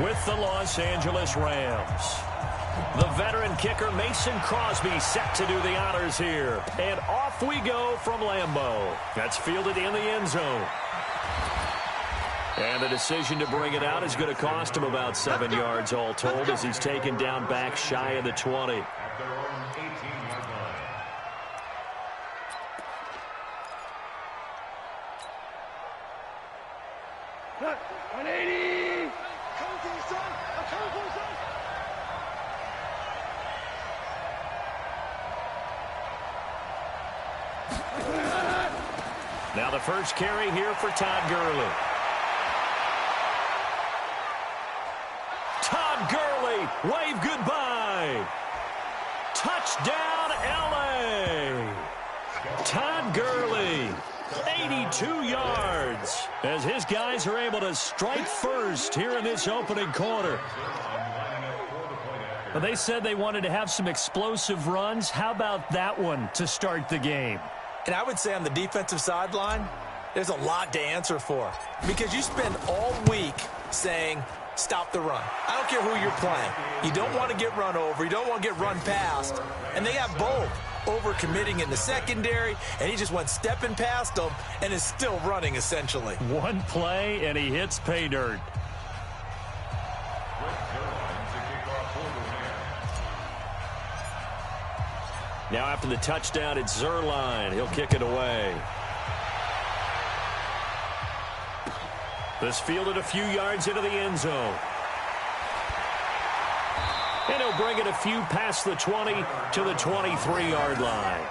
with the Los Angeles Rams. The veteran kicker Mason Crosby set to do the honors here. And off we go from Lambeau. That's fielded in the end zone. And the decision to bring it out is going to cost him about 7 yards all told as he's taken down back shy of the 20. Now the first carry here for Todd Gurley. Todd Gurley, wave goodbye. Touchdown, L.A. Todd Gurley, 82 yards, as his guys are able to strike first here in this opening quarter. Well, they said they wanted to have some explosive runs. How about that one to start the game? And I would say on the defensive sideline, there's a lot to answer for. Because you spend all week saying, stop the run. I don't care who you're playing. You don't want to get run over. You don't want to get run past. And they got both. Over-committing in the secondary, and he just went stepping past them and is still running, essentially. One play, and he hits pay dirt. Now after the touchdown, it's Zuerlein. He'll kick it away. This fielded a few yards into the end zone. And he'll bring it a few past the 20 to the 23-yard line.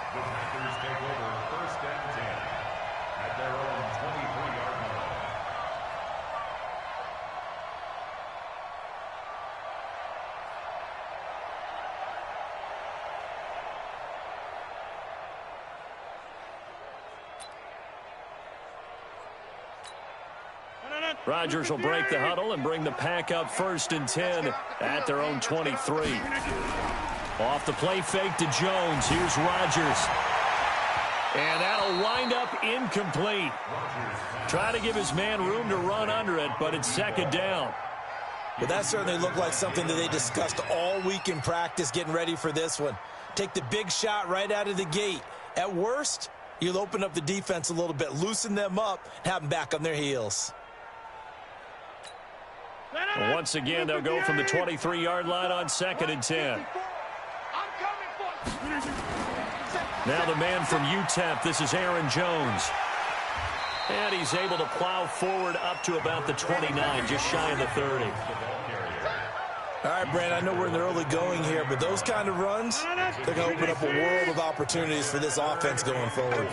Rodgers will break the huddle and bring the pack up 1st and 10 at their own 23. Off the play fake to Jones. Here's Rodgers. And that'll wind up incomplete. Try to give his man room to run under it, but it's 2nd down. Well, that certainly looked like something that they discussed all week in practice getting ready for this one. Take the big shot right out of the gate. At worst, you'll open up the defense a little bit, loosen them up, have them back on their heels. Once again, they'll go from the 23-yard line on 2nd and 10. Now the man from UTEP, this is Aaron Jones. And he's able to plow forward up to about the 29, just shy of the 30. All right, Brand, I know we're in the early going here, but those kind of runs, they're going to open up a world of opportunities for this offense going forward.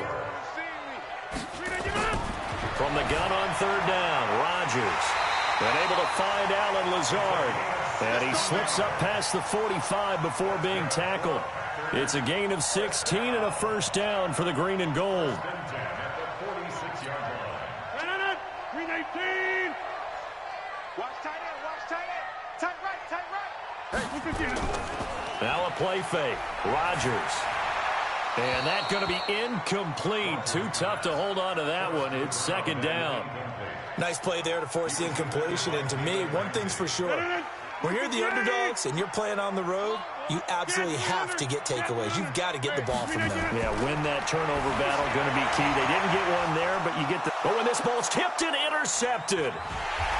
From the gun on 3rd down, Rodgers. And able to find Allen Lazard. And he slips up past the 45 before being tackled. It's a gain of 16 and a 1st down for the green and gold. Green 18. Watch tight end, watch tight end. Tight right. Hey, now a play fake. Rodgers. And that's going to be incomplete. Too tough to hold on to that one. It's 2nd down. Nice play there to force the incompletion. And to me, one thing's for sure. When you're the underdogs and you're playing on the road, you absolutely have to get takeaways. You've got to get the ball from them. Yeah, win that turnover battle, going to be key. They didn't get one there, but you get the... Oh, and this ball's tipped and intercepted.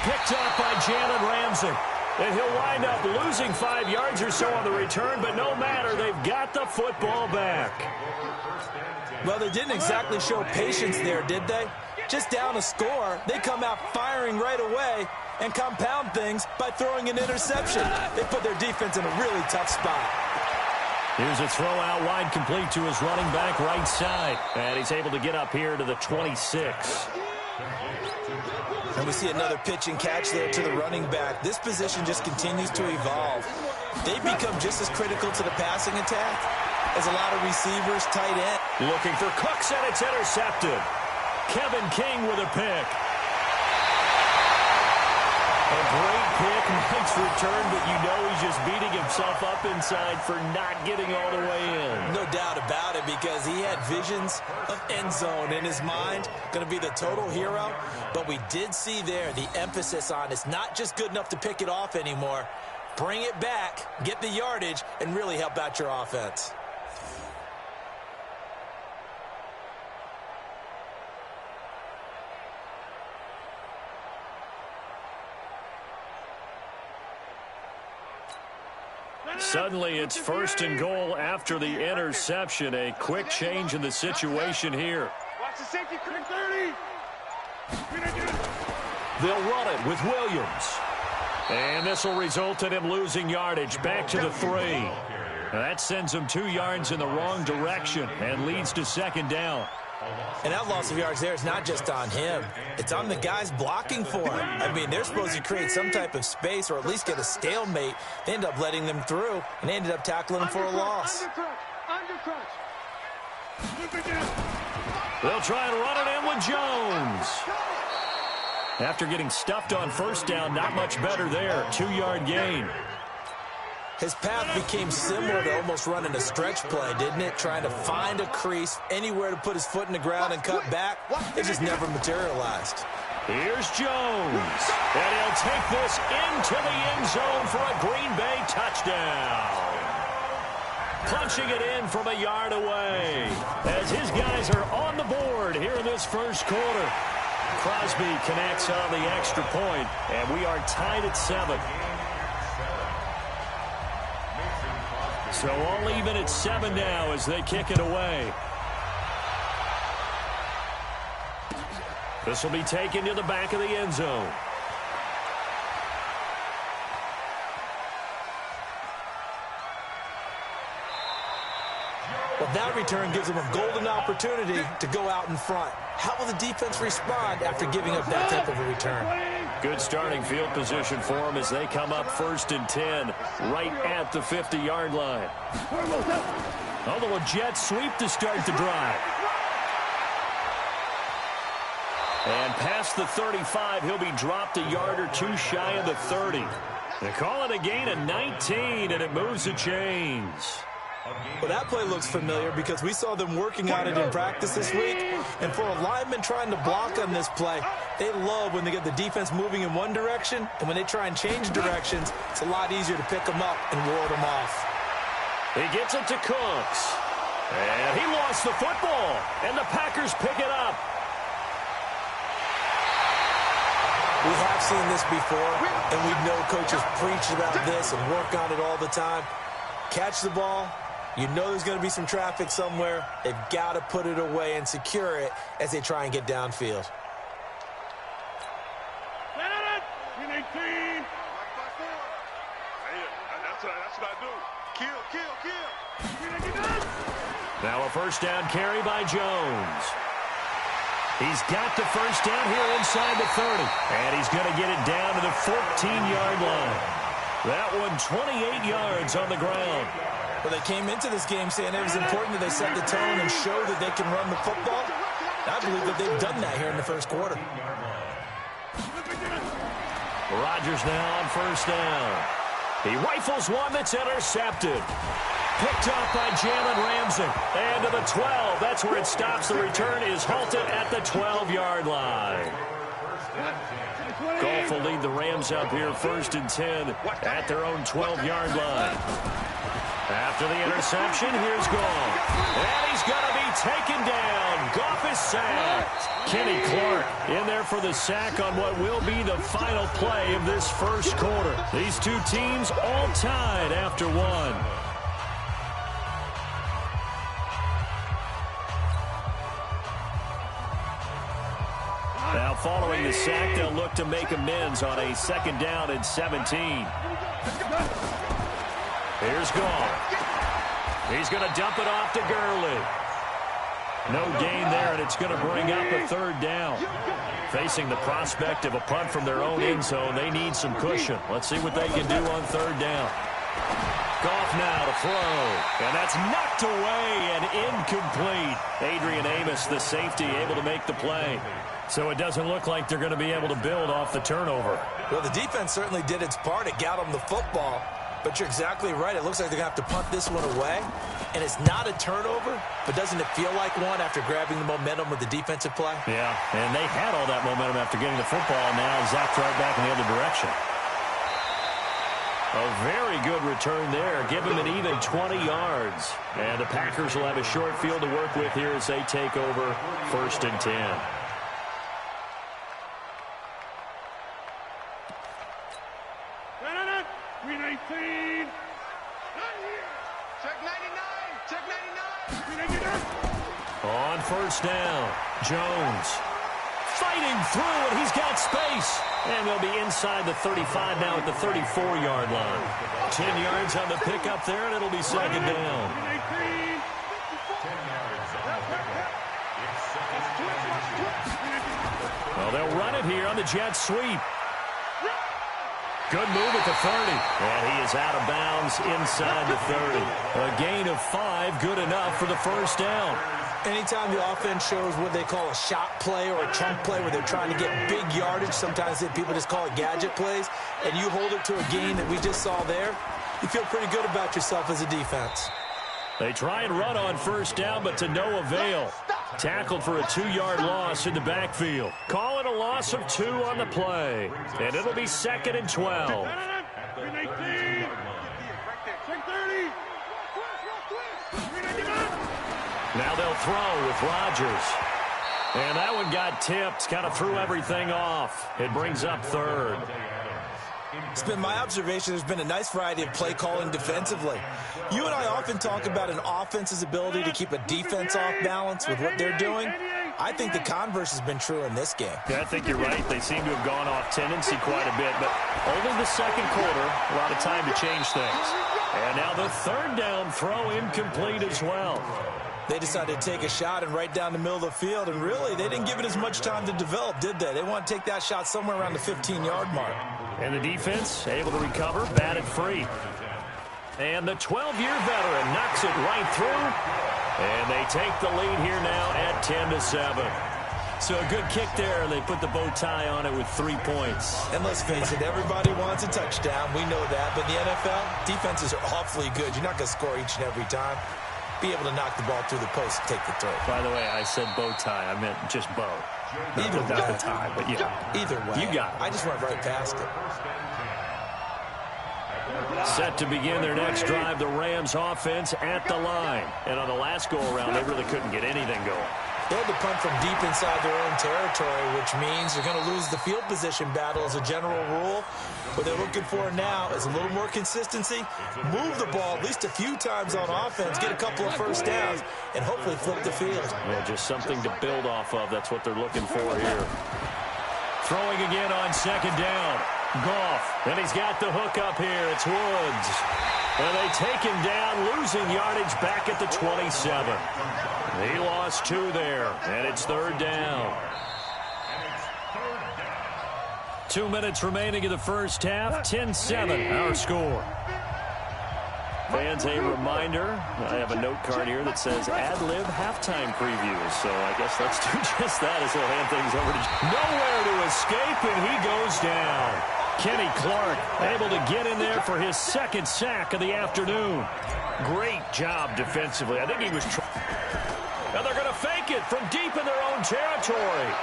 Picked up by Jalen Ramsey. And he'll wind up losing 5 yards or so on the return, but no matter, they've got the football back. Well, they didn't exactly show patience there, did they? Just down a score, they come out firing right away and compound things by throwing an interception. They put their defense in a really tough spot. Here's a throw out wide, complete to his running back right side. And he's able to get up here to the 26. And we see another pitch and catch there to the running back. This position just continues to evolve. They've become just as critical to the passing attack as a lot of receivers, tight end. Looking for Cooks, and it's intercepted. Kevin King with a pick. A great pick, nice return, but you know he's just beating himself up inside for not getting all the way in. No doubt about it, because he had visions of end zone in his mind. Going to be the total hero. But we did see there the emphasis on it's not just good enough to pick it off anymore. Bring it back, get the yardage, and really help out your offense. Suddenly, it's 1st and goal after the interception. A quick change in the situation here. Watch the safety, 30. They'll run it with Williams. And this will result in him losing yardage back to the 3. That sends him 2 yards in the wrong direction and leads to 2nd down. And that loss of yards there is not just on him. It's on the guys blocking for him. I mean, they're supposed to create some type of space or at least get a stalemate. They end up letting them through, and they ended up tackling him for a loss. They'll try and run it in with Jones. After getting stuffed on 1st down, not much better there. 2-yard gain. His path became similar to almost running a stretch play, didn't it? Trying to find a crease, anywhere to put his foot in the ground and cut back. It just never materialized. Here's Jones. And he'll take this into the end zone for a Green Bay touchdown. Punching it in from a yard away. As his guys are on the board here in this 1st quarter. Crosby connects on the extra point, and we are tied at 7. So all even at 7 now as they kick it away. This will be taken to the back of the end zone. Well, that return gives them a golden opportunity to go out in front. How will the defense respond after giving up that type of a return? Good starting field position for them as they come up 1st and 10 right at the 50-yard line. Although a jet sweep to start the drive. And past the 35, he'll be dropped a yard or 2 shy of the 30. They call it a gain of 19, and it moves the chains. Well, that play looks familiar because we saw them working on it in practice this week. And for a lineman trying to block on this play, they love when they get the defense moving in one direction. And when they try and change directions, it's a lot easier to pick them up and ward them off. He gets it to Cooks. And he lost the football. And the Packers pick it up. We have seen this before, and we know coaches preach about this and work on it all the time. Catch the ball. You know there's going to be some traffic somewhere. They've got to put it away and secure it as they try and get downfield. That's what I do. Kill. Now a 1st down carry by Jones. He's got the 1st down here inside the 30. And he's going to get it down to the 14-yard line. That one 28 yards on the ground. Well, they came into this game saying it was important that they set the tone and show that they can run the football. I believe that they've done that here in the 1st quarter. Rodgers now on 1st down. He rifles one that's intercepted. Picked up by Jalen Ramsey. And to the 12. That's where it stops. The return is halted at the 12-yard line. Goff will lead the Rams up here 1st and 10 at their own 12-yard line. After the interception, here's Goff. And he's going to be taken down. Goff is sacked. Kenny Clark in there for the sack on what will be the final play of this 1st quarter. These two teams all tied after 1. Now, following the sack, they'll look to make amends on a 2nd down and 17. Here's Goff. He's going to dump it off to Gurley. No gain there, and it's going to bring up a 3rd down. Facing the prospect of a punt from their own end zone, they need some cushion. Let's see what they can do on 3rd down. Goff now to throw, and that's knocked away and incomplete. Adrian Amos, the safety, able to make the play. So it doesn't look like they're going to be able to build off the turnover. Well, the defense certainly did its part. It got them the football. But you're exactly right. It looks like they're going to have to punt this one away. And it's not a turnover, but doesn't it feel like one after grabbing the momentum with the defensive play? Yeah, and they had all that momentum after getting the football, and now zapped right back in the other direction. A very good return there. Give him an even 20 yards. And the Packers will have a short field to work with here as they take over 1st and 10. Green 18. Check 99. Check 99. On 1st down, Jones fighting through, and he's got space. And they'll be inside the 35 now at the 34-yard line. 10 yards on the pickup there, and it'll be 2nd down. Well, they'll run it here on the jet sweep. Good move at the 30. And he is out of bounds inside the 30. A gain of 5, good enough for the 1st down. Anytime the offense shows what they call a shot play or a chunk play where they're trying to get big yardage, sometimes people just call it gadget plays, and you hold it to a gain that we just saw there, you feel pretty good about yourself as a defense. They try and run on 1st down, but to no avail. Tackled for a 2-yard loss in the backfield. Call it a loss of 2 on the play. And it'll be 2nd and 12. Now they'll throw with Rodgers. And that one got tipped, kind of threw everything off. It brings up 3rd. It's been my observation there's been a nice variety of play calling defensively. You and I often talk about an offense's ability to keep a defense off balance with what they're doing. I think the converse has been true in this game. Yeah, I think you're right. They seem to have gone off tendency quite a bit, but only the 2nd quarter, a lot of time to change things. And now the 3rd down throw incomplete as well. They decided to take a shot and right down the middle of the field, and really, they didn't give it as much time to develop, did they? They want to take that shot somewhere around the 15-yard mark. And the defense able to recover, batted free. And the 12-year veteran knocks it right through. And they take the lead here now at 10-7. So a good kick there, and they put the bow tie on it with 3 points. And let's face it, everybody wants a touchdown. We know that. But in the NFL, defenses are awfully good. You're not going to score each and every time. Be able to knock the ball through the post and take the throw. By the way, I said bow tie. I meant just bow. Either way. Not the tie, but yeah. Either way. You got it. I just went right past it. Set to begin their next drive, the Rams offense at the line. And on the last go-around, they really couldn't get anything going. They had to punt from deep inside their own territory, which means they're going to lose the field position battle as a general rule. What they're looking for now is a little more consistency, move the ball at least a few times on offense, get a couple of 1st downs, and hopefully flip the field. Well, just something to build off of. That's what they're looking for here. Throwing again on 2nd down. Goff, and he's got the hook up here. It's Woods. And they take him down, losing yardage back at the 27. He lost 2 there, and it's 3rd down. 2 minutes remaining in the 1st half. 10-7, our score. Fans, a reminder, I have a note card here that says ad-lib halftime previews. So I guess let's do just that as we'll hand things over to nowhere to escape, and he goes down. Kenny Clark able to get in there for his 2nd sack of the afternoon. Great job defensively. I think he was trying. Now they're going to fake it from deep in their own territory.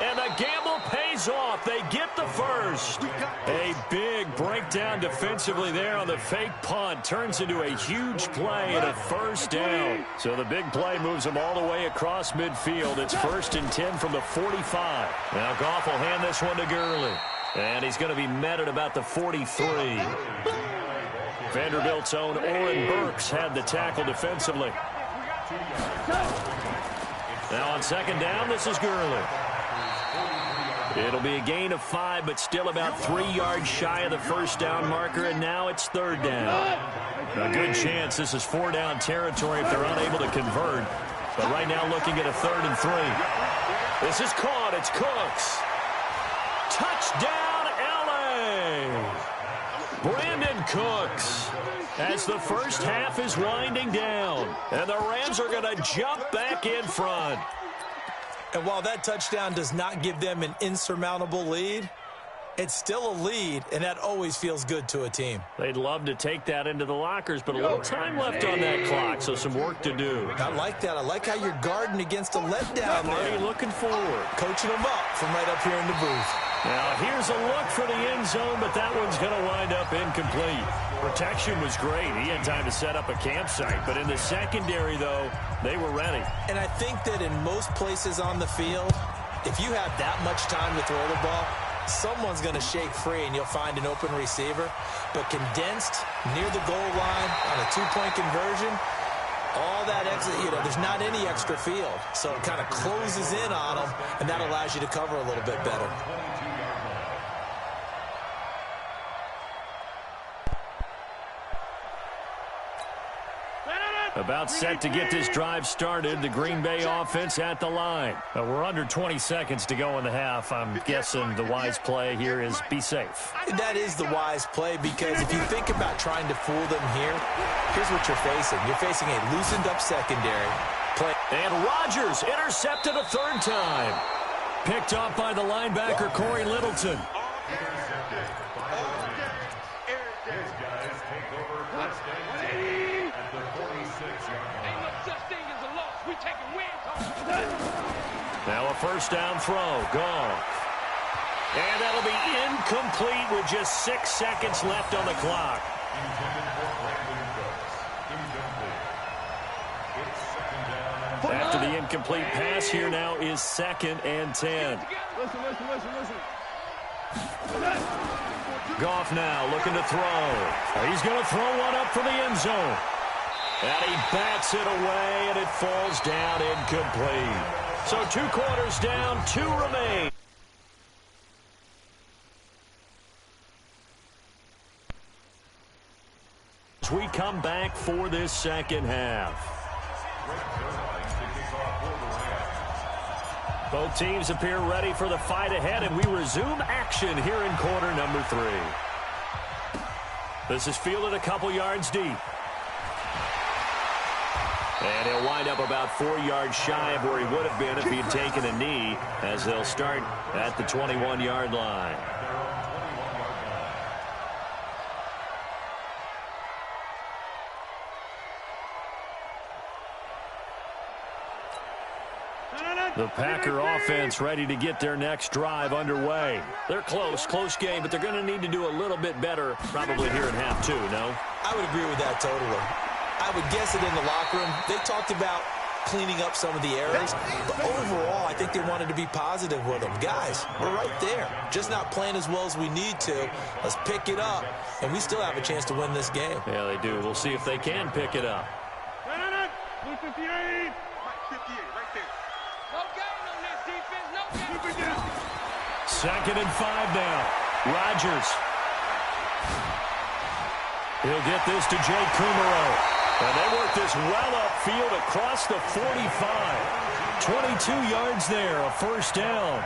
And the gamble pays off. They get the 1st. A big breakdown defensively there on the fake punt. Turns into a huge play and a 1st down. So the big play moves them all the way across midfield. It's 1st and 10 from the 45. Now Goff will hand this one to Gurley. And he's going to be met at about the 43. Vanderbilt's own Oren Burks had the tackle defensively. Now on 2nd down, this is Gurley. It'll be a gain of 5, but still about 3 yards shy of the 1st down marker, and now it's 3rd down. A good chance this is 4-down territory if they're unable to convert. But right now looking at a 3rd and 3. This is caught. It's Cooks. Touchdown, L.A. Brandon Cooks. As the 1st half is winding down, and the Rams are going to jump back in front. And while that touchdown does not give them an insurmountable lead, it's still a lead, and that always feels good to a team. They'd love to take that into the lockers, but a little time left on that clock, so some work to do. I like that. I like how you're guarding against a letdown there. Already looking forward. Coaching them up from right up here in the booth. Now, here's a look for the end zone, but that one's going to wind up incomplete. Protection was great. He had time to set up a campsite, but in the secondary, though, they were ready. And I think that in most places on the field, if you have that much time to throw the ball, someone's going to shake free and you'll find an open receiver. But condensed near the goal line on a two-point conversion, all that extra, there's not any extra field. So it kind of closes in on them, and that allows you to cover a little bit better. About set to get this drive started, the Green Bay offense at the line. We're under 20 seconds to go in the half. I'm guessing the wise play here is be safe. That is the wise play, because if you think about trying to fool them here, here's what you're facing. You're facing a loosened-up secondary. And Rodgers intercepted a third time. Picked up by the linebacker, Corey Littleton. Now a first down throw, gone. And that'll be incomplete with just 6 seconds left on the clock. After the incomplete pass, here now is 2nd and 10. Listen. Goff now looking to throw. He's going to throw one up for the end zone. And he bats it away, and it falls down incomplete. So 2 quarters down, 2 remain. As we come back for this second half. Both teams appear ready for the fight ahead, and we resume action here in quarter number 3. This is fielded a couple yards deep. And he'll wind up about 4 yards shy of where he would have been if he had taken a knee, as they'll start at the 21-yard line. The Packer offense ready to get their next drive underway. They're close game, but they're going to need to do a little bit better probably here in half 2, no? I would agree with that totally. I would guess it in the locker room. They talked about cleaning up some of the errors, but overall, I think they wanted to be positive with them. Guys, we're right there. Just not playing as well as we need to. Let's pick it up, and we still have a chance to win this game. Yeah, they do. We'll see if they can pick it up. Blue 58. 58, right there. No game on this defense. No game. 2nd and 5 now. Rodgers. He'll get this to Jake Kumaro. And they work this well upfield across the 45. 22 yards there, a first down.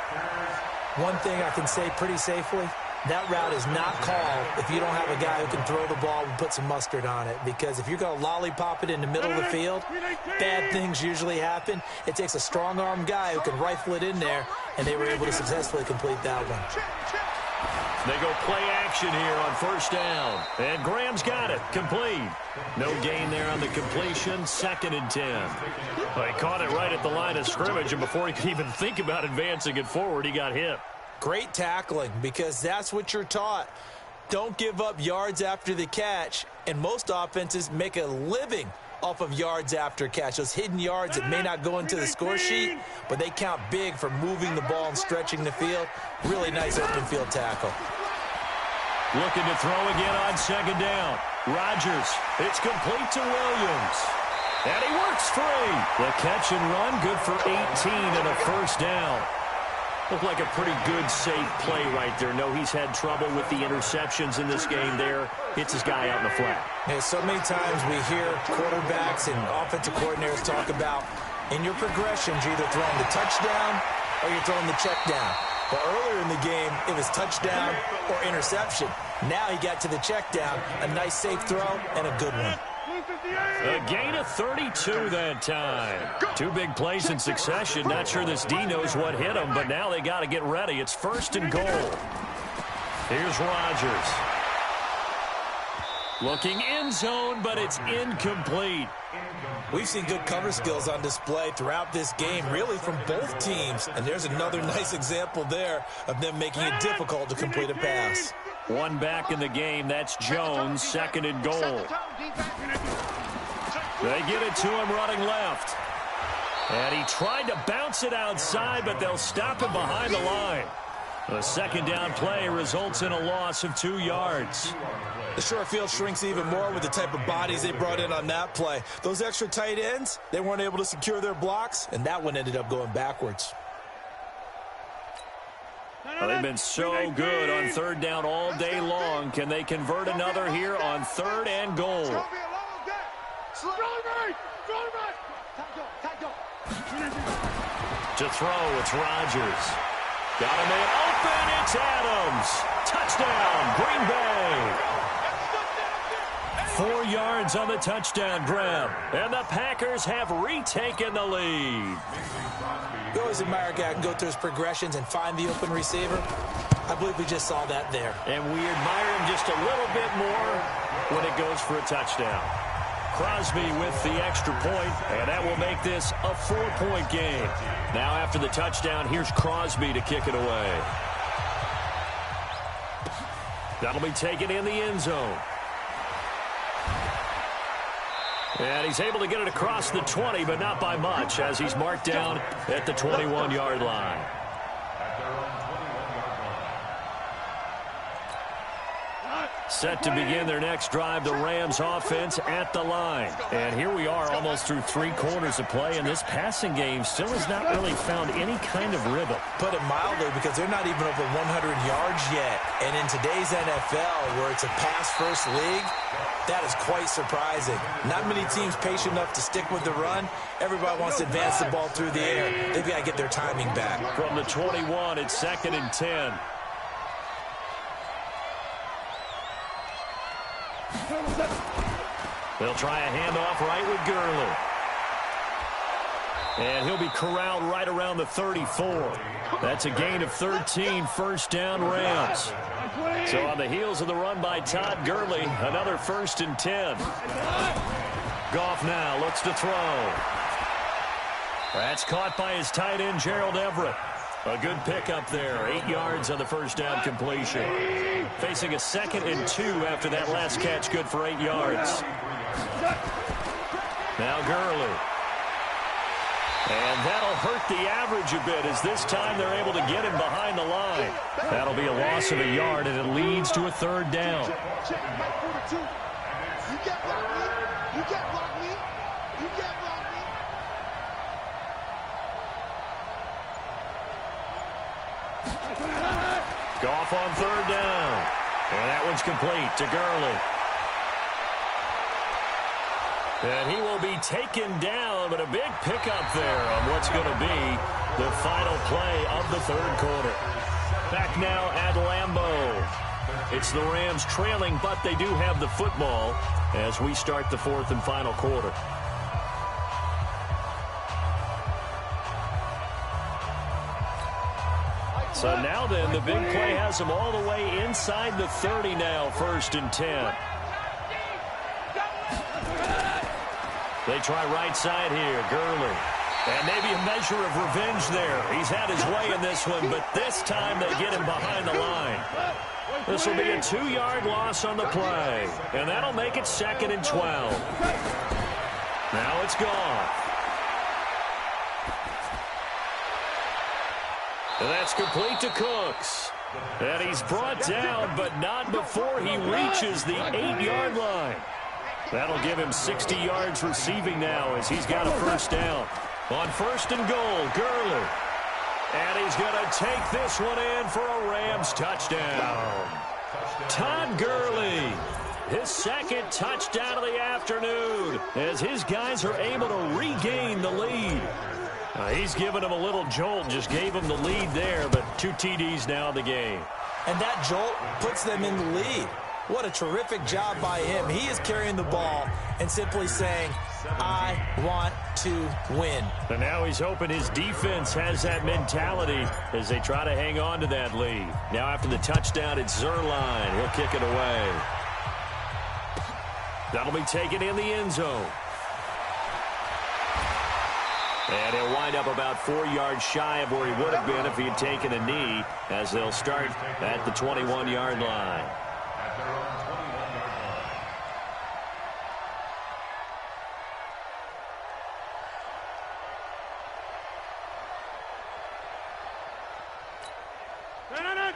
One thing I can say pretty safely, that route is not called if you don't have a guy who can throw the ball and put some mustard on it. Because if you're going to lollipop it in the middle of the field, bad things usually happen. It takes a strong-arm guy who can rifle it in there, and they were able to successfully complete that one. They go play action here on first down. And Graham's got it. Complete. No gain there on the completion. 2nd and 10. Well, he caught it right at the line of scrimmage, and before he could even think about advancing it forward, he got hit. Great tackling, because that's what you're taught. Don't give up yards after the catch, and most offenses make a living off of yards after catch. Those hidden yards that may not go into the score sheet, but they count big for moving the ball and stretching the field. Really nice open field tackle. Looking to throw again on 2nd down. Rodgers, it's complete to Williams. And he works free. The catch and run, good for 18 and a first down. Looked like a pretty good, safe play right there. No, he's had trouble with the interceptions in this game there. Hits his guy out in the flat. Yeah, so many times we hear quarterbacks and offensive coordinators talk about, in your progressions, you're either throwing the touchdown or you're throwing the check down. But earlier in the game, it was touchdown or interception. Now he got to the check down, a nice safe throw, and a good one. A gain of 32 that time. Two big plays in succession. Not sure this D knows what hit him, but now they got to get ready. It's 1st and goal. Here's Rodgers. Looking end zone, but it's incomplete. We've seen good cover skills on display throughout this game, really from both teams. And there's another nice example there of them making it difficult to complete a pass. One back in the game. That's Jones, 2nd and goal. They get it to him running left. And he tried to bounce it outside, but they'll stop him behind the line. A 2nd down play results in a loss of 2 yards. The short field shrinks even more with the type of bodies they brought in on that play. Those extra tight ends, they weren't able to secure their blocks, and that one ended up going backwards. Well, they've been so good on 3rd down all day long. Can they convert another here on 3rd and goal? To throw, it's Rodgers. Got him in open, it's Adams. Touchdown, Green Bay. 4 yards on the touchdown grab, and the Packers have retaken the lead. We always admire a guy who can go through his progressions and find the open receiver. I believe we just saw that there. And we admire him just a little bit more when it goes for a touchdown. Crosby with the extra point, and that will make this a 4-point game. Now after the touchdown, here's Crosby to kick it away. That'll be taken in the end zone. And he's able to get it across the 20, but not by much, as he's marked down at the 21-yard line. Set to begin their next drive, the Rams offense at the line. And here we are almost through 3 quarters of play, and this passing game still has not really found any kind of rhythm. Put it mildly, because they're not even over 100 yards yet. And in today's NFL, where it's a pass-first league, that is quite surprising. Not many teams patient enough to stick with the run. Everybody wants to advance the ball through the air. They've got to get their timing back. From the 21, it's 2nd and 10. They'll try a handoff right with Gurley. And he'll be corralled right around the 34. That's a gain of 13, 1st down Rams. So on the heels of the run by Todd Gurley, another 1st and 10. Goff now looks to throw. That's caught by his tight end, Gerald Everett. A good pickup there, 8 yards on the 1st down completion. Facing a 2nd and 2 after that last catch, good for 8 yards. Now Gurley. And that'll hurt the average a bit, as this time they're able to get him behind the line. That'll be a loss of a yard, and it leads to a 3rd down. Goff on 3rd down. And that one's complete to Gurley. And he will be taken down, but a big pickup there on what's going to be the final play of the 3rd quarter. Back now at Lambeau. It's the Rams trailing, but they do have the football as we start the 4th and final quarter. So now then, the big play has them all the way inside the 30 now, 1st and 10. They try right side here, Gurley. And maybe a measure of revenge there. He's had his way in this one, but this time they get him behind the line. This will be a 2-yard loss on the play. And that'll make it 2nd and 12. Now it's gone. And that's complete to Cooks. And he's brought down, but not before he reaches the 8-yard line. That'll give him 60 yards receiving now as he's got a 1st down. On 1st and goal, Gurley. And he's going to take this one in for a Rams touchdown. Todd Gurley, his 2nd touchdown of the afternoon, as his guys are able to regain the lead. He's given him a little jolt, just gave him the lead there, but 2 TDs now in the game. And that jolt puts them in the lead. What a terrific job by him. He is carrying the ball and simply saying, I want to win. And now he's hoping his defense has that mentality as they try to hang on to that lead. Now after the touchdown, it's Zuerlein. He'll kick it away. That'll be taken in the end zone. And he'll wind up about 4 yards shy of where he would have been if he had taken a knee, as they'll start at the 21-yard line.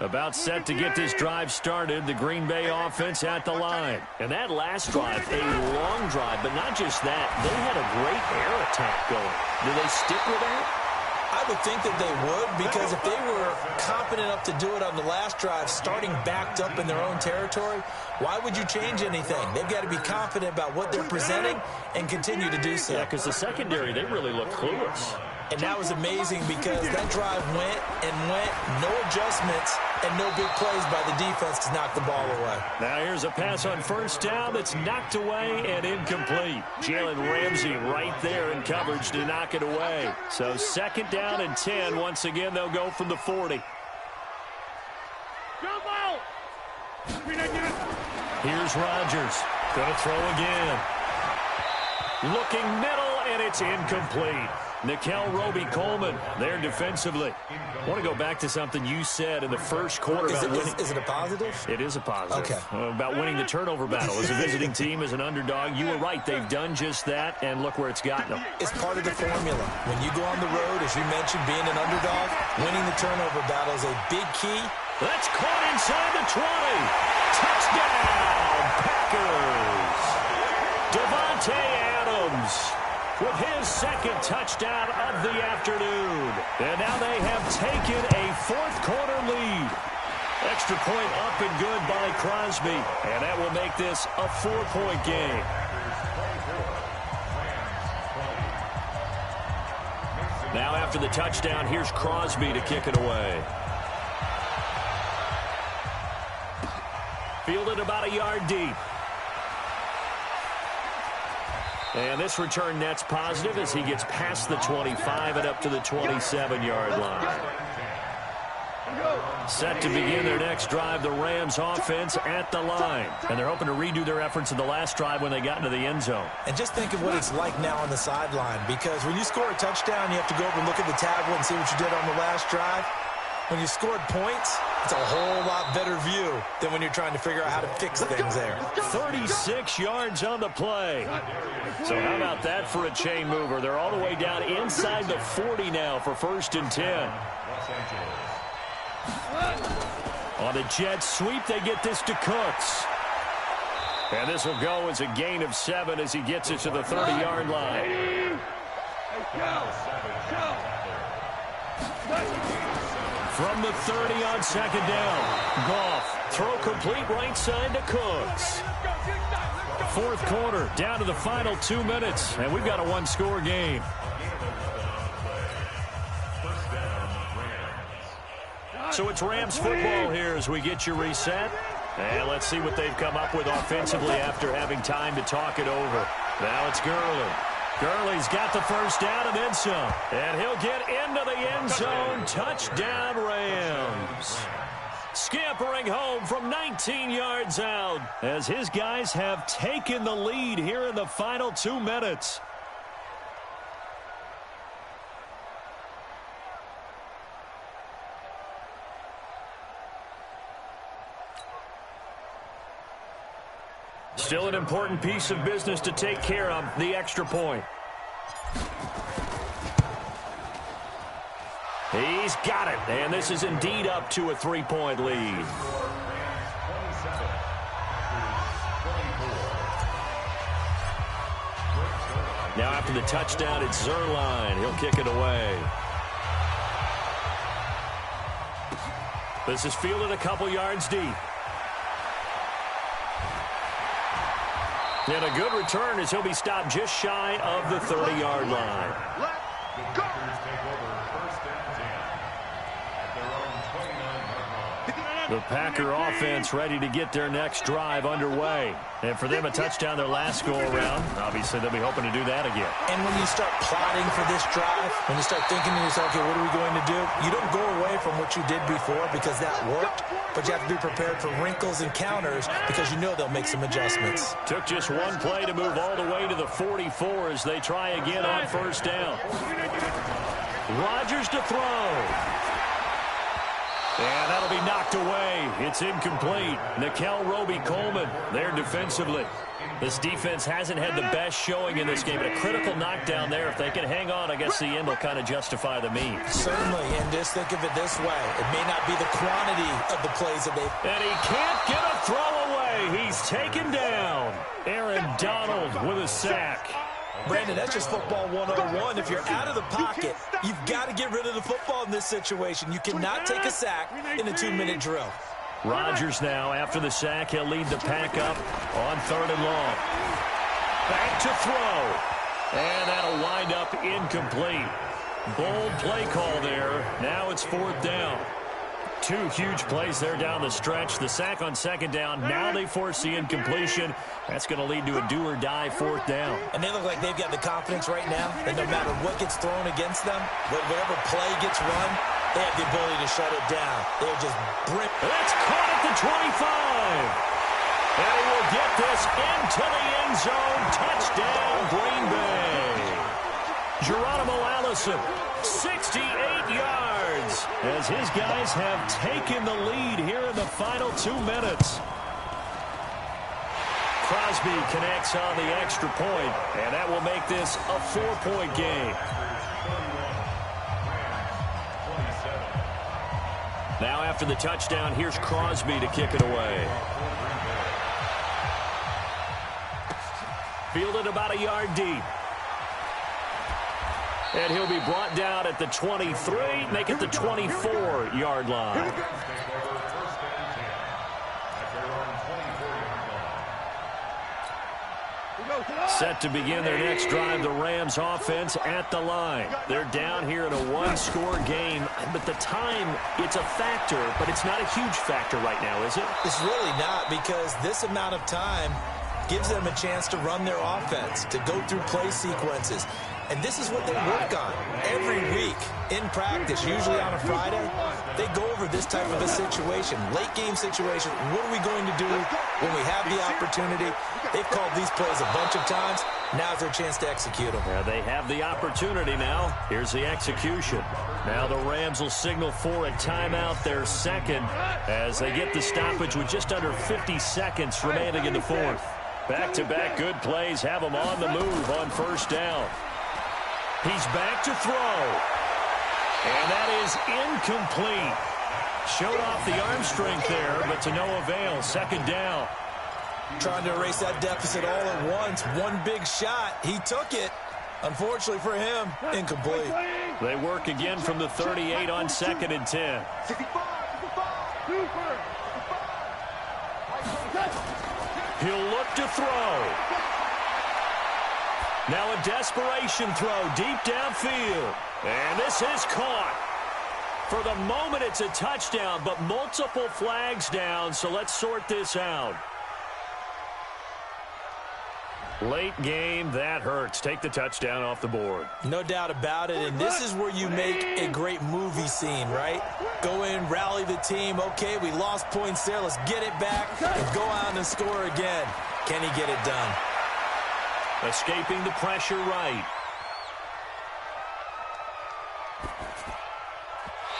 About set to get this drive started, the Green Bay offense at the line. And that last drive, a long drive, but not just that. They had a great air attack going. Do they stick with that? I would think that they would, because if they were confident enough to do it on the last drive, starting backed up in their own territory, why would you change anything? They've got to be confident about what they're presenting and continue to do so. Yeah, because the secondary, they really look clueless. And that was amazing because that drive went and went, no adjustments, and no big plays by the defense to knock the ball away. Now here's a pass on first down that's knocked away and incomplete. Jalen Ramsey right there in coverage to knock it away. So second down and 10. Once again, they'll go from the 40. Jump out! Here's Rodgers. Gonna throw again. Looking middle, and it's incomplete. Nikel Roby-Coleman there defensively. I want to go back to something you said in the first quarter. Is it a positive? It is a positive. Okay. About winning the turnover battle as a visiting team, as an underdog. You were right. They've done just that, and look where it's gotten them. It's part of the formula. When you go on the road, as you mentioned, being an underdog, winning the turnover battle is a big key. That's caught inside the 20. Touchdown, Packers. Devontae Adams with his second touchdown of the afternoon. And now they have taken a fourth-quarter lead. Extra point up and good by Crosby. And that will make this a 4-point game. Now after the touchdown, here's Crosby to kick it away. Fielded about a yard deep. And this return net's positive as he gets past the 25 and up to the 27-yard line. Set to begin their next drive, the Rams offense at the line. And they're hoping to redo their efforts in the last drive when they got into the end zone. And just think of what it's like now on the sideline, because when you score a touchdown, you have to go over and look at the tablet and see what you did on the last drive. When you scored points, it's a whole lot better view than when you're trying to figure out how to fix things there. 36 yards on the play. So how about that for a chain mover? They're all the way down inside the 40 now for 1st and 10. On the jet sweep, they get this to Cooks. And this will go as a gain of 7 as he gets it to the 30-yard line. From the 30 on second down, Goff, throw complete right side to Cooks. Fourth quarter, down to the final 2 minutes, and we've got a one-score game. So it's Rams football here as we get you reset. And let's see what they've come up with offensively after having time to talk it over. Now it's Gurley. Gurley's got the first down and then some. And he'll get into the end zone. Touchdown, Rams. Scampering home from 19 yards out as his guys have taken the lead here in the final 2 minutes. Still an important piece of business to take care of, the extra point. He's got it, and this is indeed up to a 3-point lead. Now after the touchdown, it's Zuerlein. He'll kick it away. This is fielded a couple yards deep. And a good return as he'll be stopped just shy of the 30-yard line. The Packer offense ready to get their next drive underway. And for them, a touchdown their last go-around. Obviously, they'll be hoping to do that again. And when you start plotting for this drive, when you start thinking to yourself, okay, what are we going to do? You don't go away from what you did before because that worked, but you have to be prepared for wrinkles and counters because you know they'll make some adjustments. Took just one play to move all the way to the 44 as they try again on first down. Rodgers to throw. And that'll be knocked away. It's incomplete. Nickel Roby-Coleman there defensively. This defense hasn't had the best showing in this game, but a critical knockdown there. If they can hang on, I guess the end will kind of justify the means. Certainly, and just think of it this way. It may not be the quantity of the plays that they... And he can't get a throw away. He's taken down. Aaron Donald with a sack. Brandon, that's just football 101. If you're out of the pocket, you've got to get rid of the football in this situation. You cannot take a sack in a 2-minute drill. Rodgers now, after the sack, he'll lead the pack up on 3rd and long. Back to throw. And that'll wind up incomplete. Bold play call there. Now it's 4th down. 2 huge plays there down the stretch. The sack on 2nd down. Now they force the incompletion. That's going to lead to a do-or-die 4th down. And they look like they've got the confidence right now that no matter what gets thrown against them, whatever play gets run, they have the ability to shut it down. They're just brick. That's caught at the 25. And he will get this into the end zone. Touchdown, Green Bay. Geronimo Allison, 68 yards, as his guys have taken the lead here in the final 2 minutes. Crosby connects on the extra point, and that will make this a 4-point game. Now after the touchdown, here's Crosby to kick it away. Fielded about a yard deep. And he'll be brought down at the 23, make it the 24-yard line. Set to begin their next drive, the Rams offense at the line. They're down here in a 1-score game, but the time, it's a factor, but it's not a huge factor right now, is it? It's really not, because this amount of time gives them a chance to run their offense, to go through play sequences. And this is what they work on every week in practice, usually on a Friday. They go over this type of a situation, late game situation. What are we going to do when we have the opportunity? They've called these plays a bunch of times. Now's their chance to execute them. Yeah, they have the opportunity now. Here's the execution. Now the Rams will signal for a timeout, their second, as they get the stoppage with just under 50 seconds remaining in the 4th. Back-to-back good plays have them on the move on first down. He's back to throw. And that is incomplete. Showed off the arm strength there, but to no avail. 2nd down. Trying to erase that deficit all at once. One big shot. He took it. Unfortunately for him, incomplete. They work again from the 38 on 2nd and 10. He'll look to throw. Now a desperation throw deep downfield. And this is caught. For the moment, it's a touchdown, but multiple flags down, so let's sort this out. Late game, that hurts. Take the touchdown off the board. No doubt about it, and this is where you make a great movie scene, right? Go in, rally the team. Okay, we lost points there. Let's get it back and go out and score again. Can he get it done? Escaping the pressure right.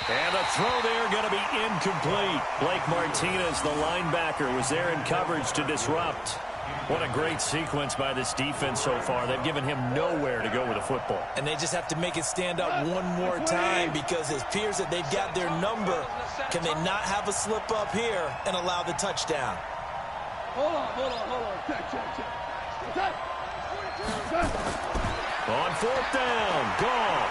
And the throw there going to be incomplete. Blake Martinez, the linebacker, was there in coverage to disrupt. What a great sequence by this defense so far. They've given him nowhere to go with the football. And they just have to make it stand up one more time because it appears that they've got their number. Can they not have a slip up here and allow the touchdown? Hold on. Check. On 4th down, Goff.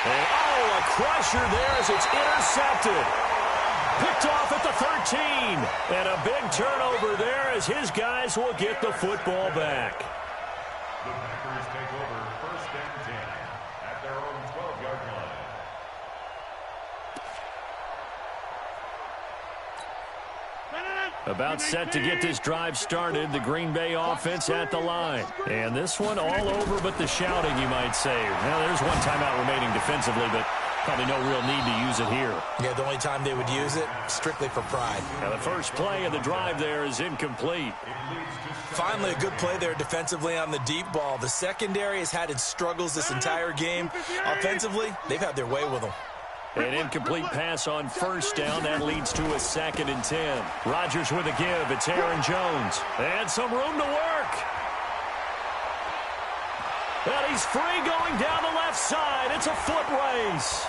And, a crusher there as it's intercepted. Picked off at the 13. And a big turnover there as his guys will get the football back. The Packers take over 1st and 10 at their own 12-yard line. About set to get this drive started, the Green Bay offense at the line. And this one all over but the shouting, you might say. Now, there's one timeout remaining defensively, but probably no real need to use it here. Yeah, the only time they would use it, strictly for pride. Now, the first play of the drive there is incomplete. Finally, a good play there defensively on the deep ball. The secondary has had its struggles this entire game. Offensively, they've had their way with them. An incomplete pass on first down. That leads to a 2nd and 10. Rodgers with a give. It's Aaron Jones. And some room to work. And he's free going down the left side. It's a foot race.